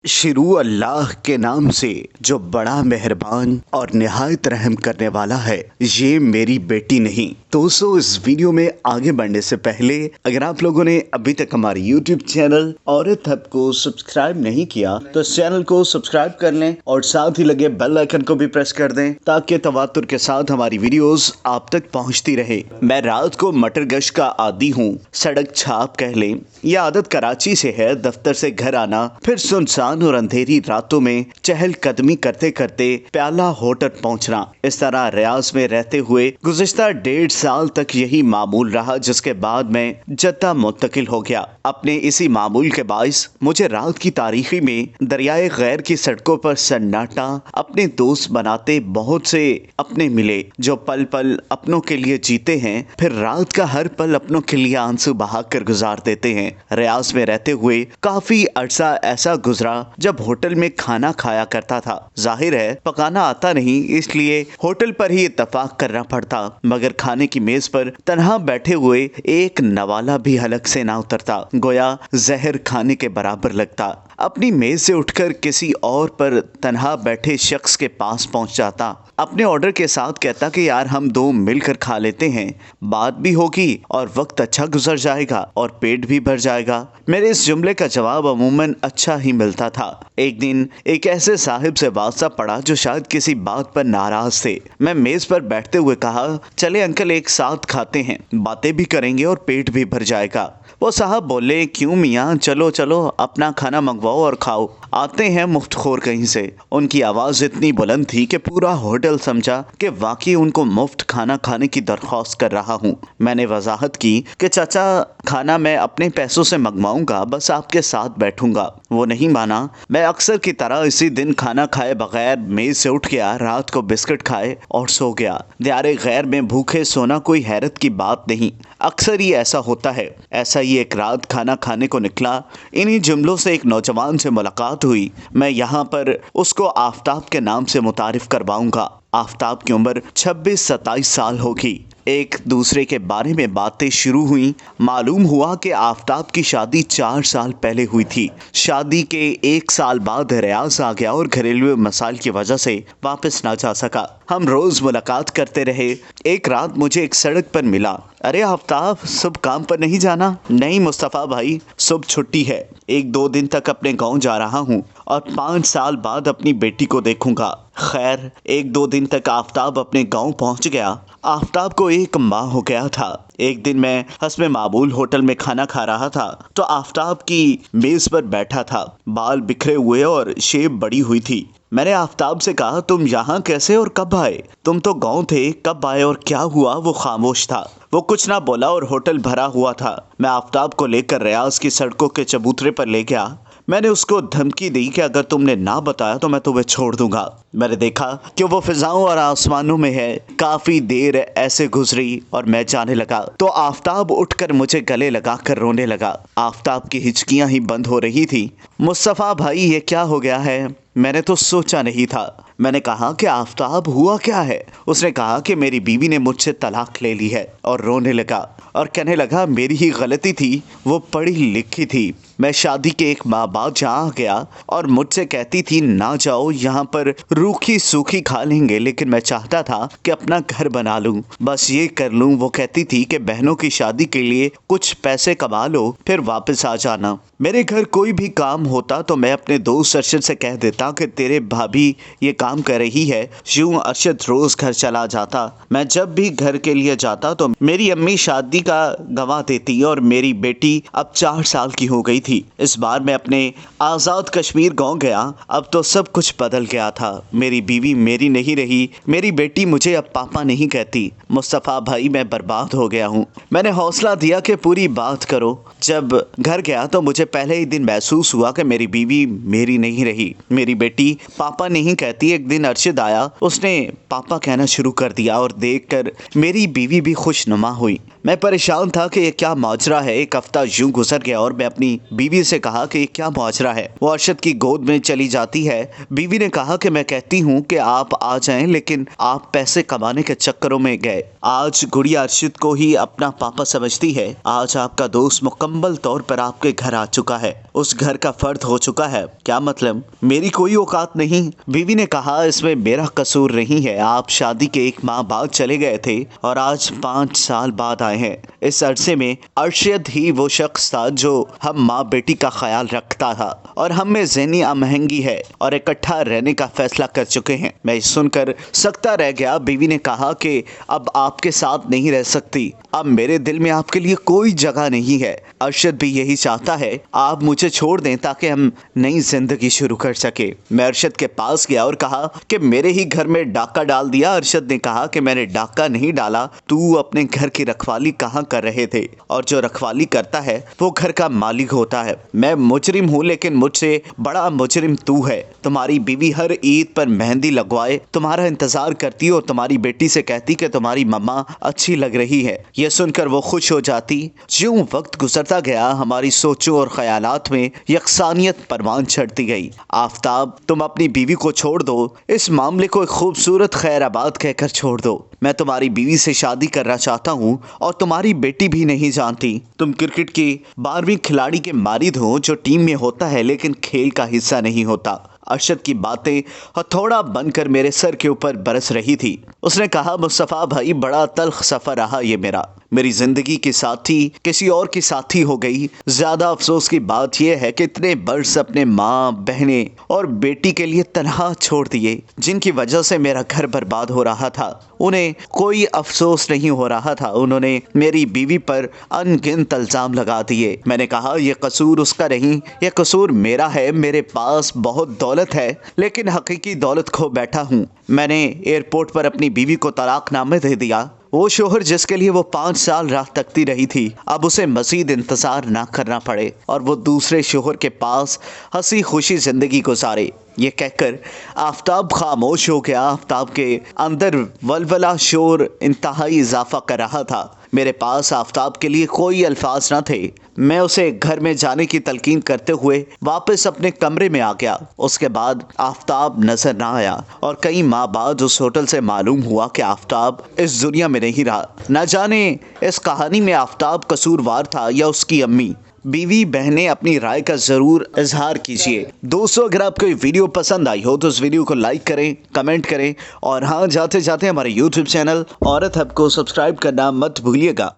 शुरू अल्लाह के नाम से जो बड़ा मेहरबान और निहायत रहम करने वाला है। ये मेरी बेटी नहीं। दोस्तों, इस वीडियो में आगे बढ़ने से पहले अगर आप लोगों ने अभी तक हमारे YouTube चैनल औरत हब को सब्सक्राइब नहीं किया तो इस चैनल को सब्सक्राइब कर लें और साथ ही लगे बेल आइकन को भी प्रेस कर दें ताकि तवातुर के साथ हमारी वीडियोस आप तक पहुंचती रहे। मैं रात को मटर गश्त का आदी हूँ, सड़क छाप कह लें। यह आदत कराची से है। दफ्तर से घर आना, फिर सुनसान और अंधेरी रातों में चहल कदमी करते करते प्याला होटल पहुंचना। इस तरह रियाज में रहते हुए गुज़िश्ता 1.5 साल तक यही मामूल रहा, जिसके बाद मैं जद्दा मुंतकिल हो गया। अपने इसी मामूल के बाइस मुझे रात की तारीखी में दरियाए गैर की सड़कों पर सन्नाटा अपने दोस्त बनाते बहुत से अपने मिले जो पल पल अपनों के लिए जीते हैं, फिर रात का हर पल अपनों के लिए आंसू बहा कर गुजार देते हैं। रियाज में रहते हुए काफी अरसा ऐसा गुजरा जब होटल में खाना खाया करता था। जाहिर है पकाना आता नहीं, इसलिए होटल पर ही इत्तफाक करना पड़ता, मगर खाने की मेज पर तन्हा बैठे हुए एक नवाला भी हलक से ना उतरता, गोया जहर खाने के बराबर लगता। अपनी मेज से उठकर किसी और पर तन्हा बैठे शख्स के पास पहुंच जाता, अपने ऑर्डर के साथ कहता कि यार हम दो मिलकर खा लेते हैं, बात भी होगी और वक्त अच्छा गुजर जाएगा और पेट भी भर जाएगा। मेरे इस जुमले का जवाब अमूमन अच्छा ही मिलता था। एक दिन एक ऐसे साहिब से वास्ता पड़ा जो शायद किसी बात पर नाराज थे। मैं मेज पर बैठते हुए कहा, चले अंकल एक साथ खाते हैं, बातें भी करेंगे और पेट भी भर जाएगा। वो साहब बोले, क्यों मियाँ, चलो चलो अपना खाना मंगवाओ और खाओ, आते हैं मुफ्तखोर कहीं से। उनकी आवाज़ इतनी बुलंद थी कि पूरा होटल समझा कि वाकई उनको मुफ्त खाना खाने की दरख्वास्त कर रहा हूँ। मैंने वजाहत की कि चाचा खाना मैं अपने पैसों से मंगवाऊंगा, बस आपके साथ बैठूंगा। वो नहीं माना। मैं अक्सर की तरह इसी दिन खाना खाए बगैर मेज से उठ गया, रात को बिस्किट खाए और सो गया। दियारे गैर में भूखे सोना कोई हैरत की बात नहीं, अक्सर ही ऐसा होता है। ऐसा ही एक रात खाना खाने को निकला। इन्हीं जुमलों से एक नौजवान से मुलाकात हुई। मैं यहाँ पर उसको आफ्ताब के नाम से मुतारिफ करवाऊंगा। आफ्ताब की उम्र 26-27 साल होगी। एक दूसरे के बारे में बातें शुरू हुई। मालूम हुआ कि आफ्ताब की शादी 4 साल पहले हुई थी। शादी के 1 साल बाद रियाज आ गया और घरेलू मसाइल की वजह से वापस ना जा सका। हम रोज मुलाकात करते रहे। एक रात मुझे एक सड़क पर मिला। अरे आफ्ताब, सुबह काम पर नहीं जाना? नहीं मुस्तफ़ा भाई, सुबह छुट्टी है, 1-2 दिन तक अपने गांव जा रहा हूँ और 5 साल बाद अपनी बेटी को देखूंगा। खैर 1-2 दिन तक आफ्ताब अपने गांव पहुंच गया। आफ्ताब को 1 माह हो गया था। एक दिन मैं हस्बे मामूल होटल में खाना खा रहा था तो आफ्ताब की मेज पर बैठा था। बाल बिखरे हुए और शेव बड़ी हुई थी। मैंने आफ्ताब से कहा, तुम यहाँ कैसे और कब आए? तुम तो गांव थे, कब आए और क्या हुआ? वो खामोश था। वो कुछ ना बोला और होटल भरा हुआ था। मैं आफ्ताब को लेकर रियाज की सड़कों के चबूतरे पर ले गया। मैंने उसको धमकी दी कि अगर तुमने ना बताया तो मैं तुम्हें छोड़ दूंगा। मैंने देखा कि वो फिजाओं और आसमानों में है। काफी देर ऐसे गुजरी और मैं जाने लगा तो आफ्ताब उठकर मुझे गले लगाकर रोने लगा। आफ्ताब की हिचकियां ही बंद हो रही थी। मुस्तफ़ा भाई, ये क्या हो गया है? मैंने तो सोचा नहीं था। मैंने कहा कि आफ्ताब हुआ क्या है? उसने कहा कि मेरी बीवी ने मुझसे तलाक ले ली है और रोने लगा और कहने लगा मेरी ही गलती थी, वो पढ़ी लिखी थी। मैं शादी के 1 माह बाद जहाँ गया और मुझसे कहती थी ना जाओ, यहाँ पर रूखी सूखी खा लेंगे, लेकिन मैं चाहता था कि अपना घर बना लूँ, बस ये कर लूँ। वो कहती थी कि बहनों की शादी के लिए कुछ पैसे कमा लो फिर वापस आ जाना। मेरे घर कोई भी काम होता तो मैं अपने दोस्त अरशद से कह देता कि तेरे भाभी ये काम कर रही है। यूं अरशद रोज घर चला जाता। मैं जब भी घर के लिए जाता तो मेरी अम्मी शादी का गवाह देती और मेरी बेटी अब 4 साल की हो गई थी। इस बार मैं अपने आज़ाद कश्मीर गांव गया। अब तो सब कुछ बदल गया था। मेरी बीवी मेरी नहीं रही, मेरी बेटी मुझे अब पापा नहीं कहती। मुस्तफ़ा भाई, मैं बर्बाद हो गया हूँ। मैंने हौसला दिया कि पूरी बात करो। जब घर गया तो मुझे पहले ही दिन महसूस हुआ कि मेरी बीवी मेरी नहीं रही, मेरी बेटी पापा नहीं कहती। एक दिन अरशद आया, उसने पापा कहना शुरू कर दिया और देखकर मेरी बीवी भी खुशनुमा हुई। मैं परेशान था कि ये क्या माजरा है। एक हफ्ता यूं गुजर गया और मैं अपनी बीवी से कहा कि ये क्या माजरा है। वो अरशद की गोद में चली जाती है। बीवी ने कहा कि मैं कहती हूँ कि आप आ जाएं, लेकिन आप पैसे कमाने के चक्करों में गए। आज गुड़िया अरशद को ही अपना पापा समझती है। आज आपका दोस्त मुकम्मल तौर पर आपके घर आ चुका है, उस घर का फर्द हो चुका है। क्या मतलब? मेरी कोई औकात नहीं? बीवी ने कहा इसमें मेरा कसूर नहीं है। आप शादी के 1 माह बाद चले गए थे और आज 5 साल बाद आए हैं। इस अरसे में अरशद ही वो शख्स था जो हम माँ बेटी का ख्याल रखता था और हम में ज़हनी महंगी है और इकट्ठा रहने का फैसला कर चुके हैं। मैं सुनकर सकता रह गया। बीवी ने कहा कि अब आपके साथ नहीं रह सकती, अब मेरे दिल में आपके लिए कोई जगह नहीं है। अरशद भी यही चाहता है, आप मुझे छोड़ दें ताकि हम नई जिंदगी शुरू कर सके। मैं अरशद के पास गया और कहा कि मेरे ही घर में डाका डाल दिया। अरशद ने कहा कि मैंने डाका नहीं डाला, तू अपने घर की रखवाली कहाँ कर रहे थे? और जो रखवाली करता है वो घर का मालिक होता है। मैं मुजरिम हूँ, लेकिन मुझसे बड़ा मुजरिम तू है। तुम्हारी बीवी हर ईद पर मेहंदी लगवाए तुम्हारा इंतजार करती हो, तुम्हारी बेटी से कहती कि तुम्हारी मम्मा अच्छी लग रही है। यह सुनकर वो खुश हो जाती। ज्यों वक्त गुजरता गया हमारी सोचों और ख्यालात में यकसानियत परवान चढ़ती गई। आफताब, तुम अपनी बीवी को छोड़ दो, इस मामले को एक खूबसूरत खैराबाद कहकर छोड़ दो। मैं तुम्हारी बीवी से शादी करना चाहता हूँ और तुम्हारी बेटी भी नहीं जानती। तुम क्रिकेट की 12वीं खिलाड़ी के मारिद हो जो टीम में होता है लेकिन खेल का हिस्सा नहीं होता। अरशद की बातें हथौड़ा बनकर मेरे सर के ऊपर बरस रही थी। उसने कहा, मुस्तफ़ा भाई, बड़ा तल्ख सफ़र रहा ये मेरी ज़िंदगी की साथी किसी और की साथी हो गई। ज़्यादा अफसोस की बात यह है कि इतने बरस अपने माँ, बहनें और बेटी के लिए तन्हा छोड़ दिए, जिनकी वजह से मेरा घर बर्बाद हो रहा था। उन्हें कोई अफसोस नहीं हो रहा था। उन्होंने मेरी बीवी पर अनगिनत इल्ज़ाम लगा दिए। मैंने कहा, यह कसूर उसका नहीं, यह कसूर मेरा है। मेरे पास बहुत दौलत है लेकिन हकीकी दौलत खो बैठा हूँ। मैंने एयरपोर्ट पर अपनी बीवी को तलाकनामे दे दिया। वो शोहर जिसके लिए वो 5 साल राह तकती रही थी, अब उसे मज़ीद इंतजार ना करना पड़े और वो दूसरे शोहर के पास हंसी खुशी जिंदगी गुजारे। ये कहकर आफताब खामोश हो गया। आफताब के अंदर वलवला शोर इंतहाई इजाफा कर रहा था। मेरे पास आफताब के लिए कोई अल्फाज न थे। मैं उसे घर में जाने की तलकीन करते हुए वापस अपने कमरे में आ गया। उसके बाद आफताब नजर ना आया और कई माह बाद उस होटल से मालूम हुआ कि आफताब इस दुनिया में नहीं रहा। न जाने इस कहानी में आफताब कसूरवार था या उसकी अम्मी। बीवी बहनें अपनी राय का जरूर इजहार कीजिए। दोस्तों, अगर आपको ये वीडियो पसंद आई हो तो इस वीडियो को लाइक करें, कमेंट करें और हाँ, जाते जाते हमारे यूट्यूब चैनल औरत हब को सब्सक्राइब करना मत भूलिएगा।